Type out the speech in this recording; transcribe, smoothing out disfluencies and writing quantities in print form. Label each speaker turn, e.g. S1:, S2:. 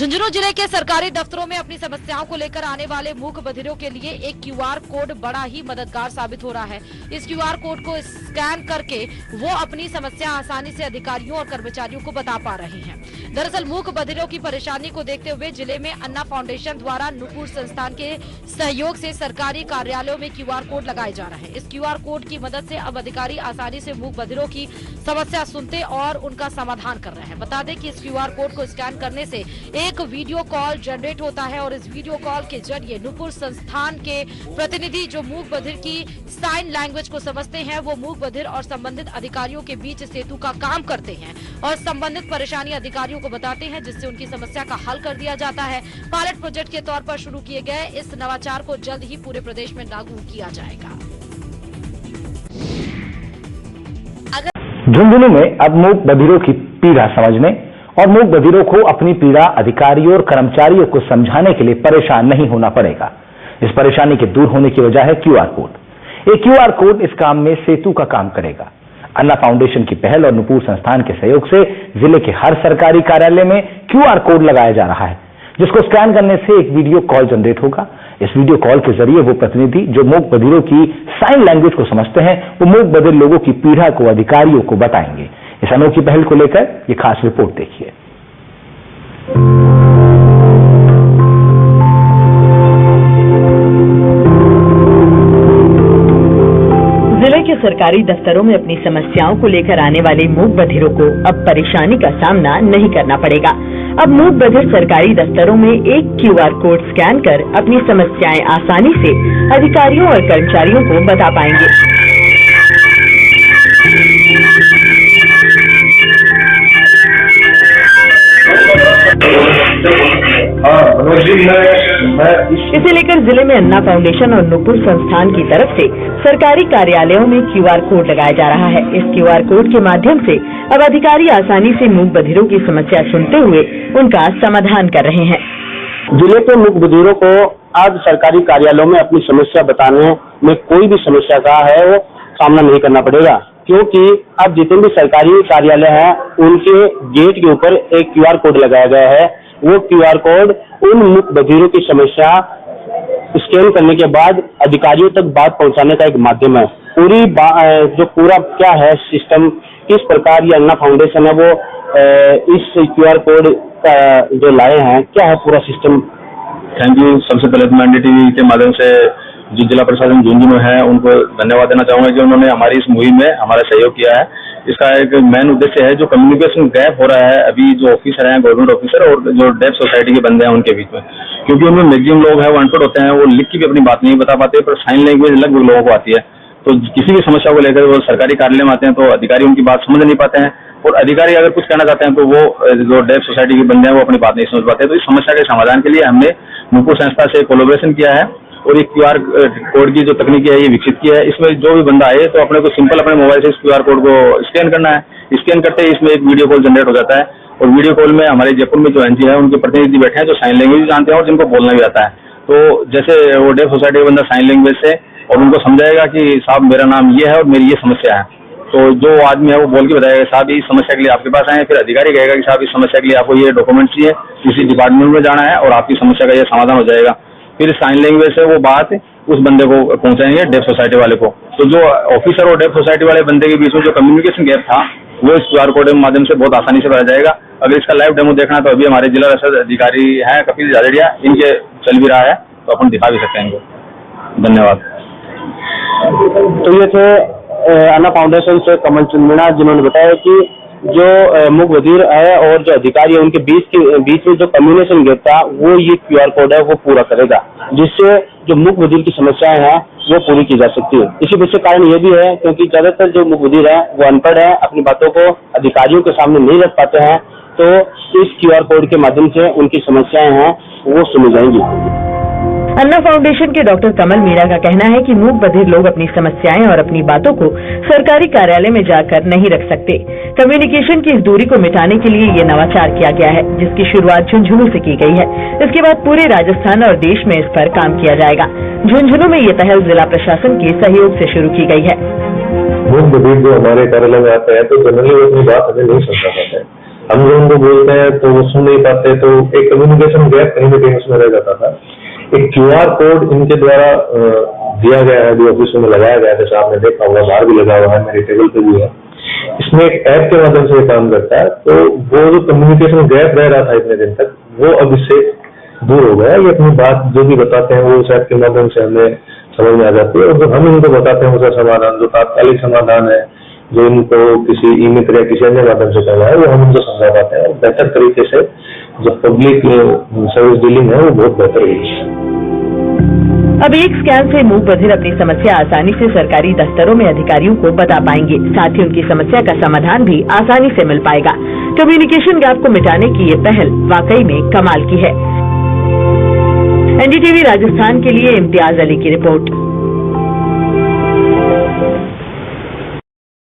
S1: झुंझुनू जिले के सरकारी दफ्तरों में अपनी समस्याओं को लेकर आने वाले मूक बधिरों के लिए एक क्यूआर कोड बड़ा ही मददगार साबित हो रहा है। इस क्यूआर कोड को स्कैन करके वो अपनी समस्या आसानी से अधिकारियों और कर्मचारियों को बता पा रहे हैं। दरअसल मूक बधिरों की परेशानी को देखते हुए जिले में अन्ना फाउंडेशन द्वारा नुपुर संस्थान के सहयोग से सरकारी कार्यालयों में क्यूआर कोड लगाए जा रहे हैं। इस क्यूआर कोड की मदद से अब अधिकारी आसानी से मूक बधिरों की समस्या सुनते और उनका समाधान कर रहे हैं। बता दें कि इस क्यूआर कोड को स्कैन करने से एक वीडियो कॉल जनरेट होता है और इस वीडियो कॉल के जरिए नुपुर संस्थान के प्रतिनिधि जो मूक बधिर की साइन लैंग्वेज को समझते हैं वो मूक बधिर और संबंधित अधिकारियों के बीच सेतु का काम करते हैं और संबंधित परेशानी अधिकारियों को बताते हैं, जिससे उनकी समस्या का हल कर दिया जाता है। पायलट प्रोजेक्ट के तौर पर शुरू किए गए इस नवाचार को जल्द ही पूरे प्रदेश में लागू किया जाएगा।
S2: झुंझुनू में अब मूक बधिरों की पीड़ा समझने और मूक बधिरों को अपनी पीड़ा अधिकारियों और कर्मचारियों को समझाने के लिए परेशान नहीं होना पड़ेगा। इस परेशानी के दूर होने की वजह है क्यूआर कोड। एक क्यूआर कोड इस काम में सेतु का काम करेगा। अन्ना फाउंडेशन की पहल और नुपुर संस्थान के सहयोग से जिले के हर सरकारी कार्यालय में क्यूआर कोड लगाया जा रहा है, जिसको स्कैन करने से एक वीडियो कॉल जनरेट होगा। इस वीडियो कॉल के जरिए वो प्रतिनिधि जो मूक बधिरों की साइन लैंग्वेज को समझते हैं वो मूक बधिर लोगों की पीड़ा को अधिकारियों को बताएंगे। इस अनोखी पहल को लेकर ये खास रिपोर्ट देखिए।
S3: जिले के सरकारी दफ्तरों में अपनी समस्याओं को लेकर आने वाले मूक बधिरों को अब परेशानी का सामना नहीं करना पड़ेगा। अब मूक बधिर सरकारी दफ्तरों में एक क्यूआर कोड स्कैन कर अपनी समस्याएं आसानी से अधिकारियों और कर्मचारियों को बता पाएंगे। इसे लेकर जिले में अन्ना फाउंडेशन और नुपुर संस्थान की तरफ से सरकारी कार्यालयों में क्यूआर कोड लगाया जा रहा है। इस क्यूआर कोड के माध्यम से अब अधिकारी आसानी से मूक बधिरों की समस्या सुनते हुए उनका समाधान कर रहे हैं।
S4: जिले के मूक बधिरों को आज सरकारी कार्यालयों में अपनी समस्या बताने में कोई भी समस्या का है वो सामना नहीं करना पड़ेगा, क्योंकि अब जितने भी सरकारी कार्यालय हैं उनके गेट के ऊपर एक क्यूआर कोड लगाया गया है। वो क्यूआर कोड उन मूक बधिरों की समस्या स्कैन करने के बाद अधिकारियों तक बात पहुंचाने का एक माध्यम है। जो पूरा क्या है सिस्टम, किस प्रकार ये अन्ना फाउंडेशन है वो इस क्यूआर कोड का जो लाए हैं, क्या है पूरा सिस्टम।
S5: Thank you. सबसे पहले तो मैं NDTV के माध्यम से जो जिला प्रशासन झुंझुनू है उनको धन्यवाद देना चाहूंगा कि उन्होंने हमारी इस मुहिम में हमारा सहयोग किया है। इसका एक मेन उद्देश्य है जो कम्युनिकेशन गैप हो रहा है अभी जो ऑफिसर हैं, गवर्नमेंट ऑफिसर और जो डेफ सोसाइटी के बंदे हैं उनके बीच में, क्योंकि उनमें मैक्सिमम लोग हैं वो अनपढ़ होते हैं, वो लिख के भी अपनी बात नहीं बता पाते, पर साइन लैंग्वेज लगभग लोगों को आती है। तो किसी भी समस्या को लेकर वो सरकारी कार्यालय में आते हैं तो अधिकारी उनकी बात समझ नहीं पाते हैं, और अधिकारी अगर कुछ कहना चाहते हैं तो वो जो डेफ सोसाइटी के बंदे हैं वो अपनी बात नहीं समझ पाते। तो इस समस्या के समाधान के लिए हमने नुपुर संस्था से कोलैबोरेशन किया है और एक क्यूआर कोड की जो तकनीक है ये विकसित की है। इसमें जो भी बंदा आए तो अपने को सिंपल अपने मोबाइल से इस क्यूआर कोड को स्कैन करना है। स्कैन करते ही इसमें एक वीडियो कॉल जनरेट हो जाता है और वीडियो कॉल में हमारे जयपुर में जो NG है उनके प्रतिनिधि बैठे हैं जो साइन लैंग्वेज जानते हैं और जिनको बोलना भी आता है। तो जैसे वो डेफ सोसाइटी का बंदा साइन लैंग्वेज से और उनको समझाएगा कि साहब मेरा नाम ये है और मेरी ये समस्या है, तो जो आदमी है वो बोल के बताएगा साहब इस समस्या के लिए आपके पास आए। फिर अधिकारी कहेगा कि साहब इस समस्या के लिए आपको ये डॉक्यूमेंट चाहिए, किसी डिपार्टमेंट में जाना है और आपकी समस्या का ये समाधान हो जाएगा। फिर साइन लैंग्वेज से वो बात उस बंदे को पहुंचाएंगे डेफ सोसाइटी वाले को। तो जो ऑफिसर और डेफ सोसाइटी वाले बंदे के बीच में जो कम्युनिकेशन गैप था वो इस क्यूआर कोड के माध्यम से बहुत आसानी से भरा जाएगा। अगर इसका लाइव डेमो देखना तो अभी हमारे जिला रसद अधिकारी हैं कपिल झालड़िया, इनके चल भी रहा है तो अपन दिखा भी सकते हैं इनको। धन्यवाद।
S4: तो ये थे अन्ना फाउंडेशन से कमल चंद मीणा, जिन्होंने बताया कि जो मूक बधिर है और जो अधिकारी है उनके बीच में जो कम्युनिकेशन गैप था वो ये क्यूआर कोड है वो पूरा करेगा, जिससे जो मूक बधिर की समस्याएं हैं वो पूरी की जा सकती है। इसी वजह से कारण ये भी है क्योंकि ज्यादातर जो मूक बधिर है वो अनपढ़ है, अपनी बातों को अधिकारियों के सामने नहीं रख पाते हैं, तो इस क्यूआर कोड के माध्यम से उनकी समस्याएं हैं वो सुनी जाएंगी।
S3: अन्ना फाउंडेशन के डॉक्टर कमल मीणा का कहना है कि मूक बधिर लोग अपनी समस्याएं और अपनी बातों को सरकारी कार्यालय में जाकर नहीं रख सकते। कम्युनिकेशन की इस दूरी को मिटाने के लिए ये नवाचार किया गया है, जिसकी शुरुआत झुंझुनू से की गई है। इसके बाद पूरे राजस्थान और देश में इस पर काम किया जाएगा। झुंझुनू में ये पहल जिला प्रशासन के सहयोग से शुरू की गई है।
S6: मूक बधिर जो हमारे कार्यालय में आते हैं तो जनरली अपनी बात हमें नहीं समझा पाते हैं। हम लोग उनको बोलते हैं तो वो सुन नहीं पाते, तो एक कम्युनिकेशन गैप कहीं ना कहीं उसमें रह जाता था। एक QR कोड इनके द्वारा दिया गया है, जो ऑफिसों में लगाया गया है, जैसे आपने देखा होगा बाहर भी लगा हुआ है, मेरी टेबल पे भी है। इसमें एक ऐप के माध्यम से काम करता है, तो वो जो कम्युनिकेशन गैप रह रहा था इतने दिन तक, वो अब इससे दूर हो गया। ये अपनी बात जो भी बताते हैं वो उस ऐप के माध्यम से हमें समझ में आ जाती है, और जब हम इनको बताते हैं उसका समाधान, जो तात्कालिक समाधान है, जो इनको किसी ई-मित्र या किसी अन्य माध्यम से करना है, वो हम उनको समझा पाते हैं, और बेहतर तरीके से जो पब्लिक सर्विस डीलिंग है वो बहुत बेहतर हुई।
S3: अब एक स्कैन से मूक बधिर अपनी समस्या आसानी से सरकारी दफ्तरों में अधिकारियों को बता पाएंगे, साथ ही उनकी समस्या का समाधान भी आसानी से मिल पाएगा। कम्युनिकेशन गैप को मिटाने की ये पहल वाकई में कमाल की है। NDTV राजस्थान के लिए इम्तियाज अली की रिपोर्ट।